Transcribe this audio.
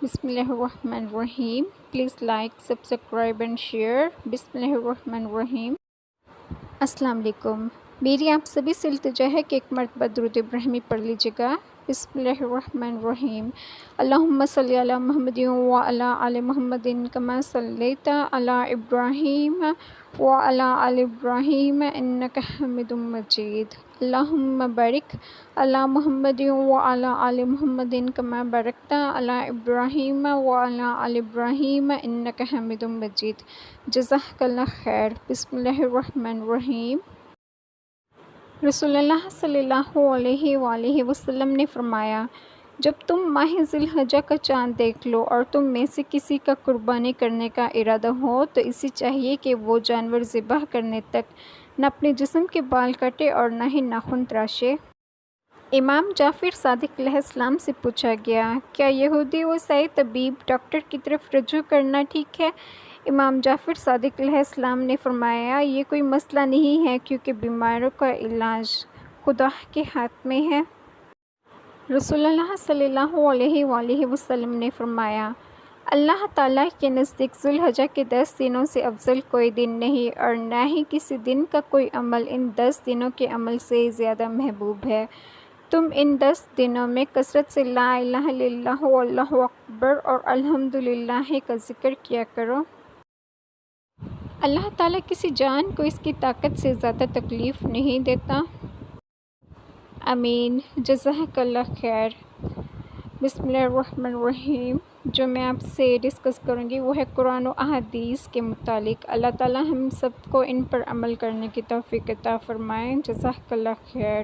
بسم اللہ الرحمن الرحیم. Please like subscribe and share. بسم اللہ الرحمن الرحیم. السلام علیکم. میری آپ سبھی سے التجا ہے کہ ایک مرتبہ درود ابراہیمی پڑھ لیجیے گا. بسم اللہ الرحمن الرحیم. اللہم صلی علی محمد وعلی آل محمد کما صلیت علی ابراہیم وعلی آل ابراہیم انک حمید مجید. اللہم بارک علی محمد وعلی آل محمد کما بارکت علی ابراہیم وعلی آل ابراہیم انک حمید مجید. جزاک اللہ خیر. بسم اللہ الرحمن الرحیم. رسول اللہ صلی اللہ علیہ وآلہ وسلم نے فرمایا، جب تم ماہ ذی الحجہ کا چاند دیکھ لو اور تم میں سے کسی کا قربانی کرنے کا ارادہ ہو تو اسے چاہیے کہ وہ جانور ذبح کرنے تک نہ اپنے جسم کے بال کاٹے اور نہ ہی ناخن تراشے. امام جعفر صادق علیہ السلام سے پوچھا گیا، کیا یہودی و عیسائی طبیب ڈاکٹر کی طرف رجوع کرنا ٹھیک ہے؟ امام جعفر صادق علیہ السلام نے فرمایا، یہ کوئی مسئلہ نہیں ہے کیونکہ بیماروں کا علاج خدا کے ہاتھ میں ہے. رسول اللہ صلی اللہ علیہ وآلہ وسلم نے فرمایا، اللہ تعالیٰ کے نزدیک ذی الحجہ کے 10 دنوں سے افضل کوئی دن نہیں اور نہ ہی کسی دن کا کوئی عمل ان 10 دنوں کے عمل سے زیادہ محبوب ہے. تم ان 10 دنوں میں کثرت سے لا الہ الا اللہ واللہ اکبر اور الحمدللہ کا ذکر کیا کرو. اللہ تعالیٰ کسی جان کو اس کی طاقت سے زیادہ تکلیف نہیں دیتا. آمین. جزاک اللہ خیر. بسم اللہ الرحمن الرحیم. جو میں آپ سے ڈسکس کروں گی وہ ہے قرآن و احادیث کے متعلق. اللہ تعالیٰ ہم سب کو ان پر عمل کرنے کی توفیق عطا فرمائیں. جزاک اللہ خیر.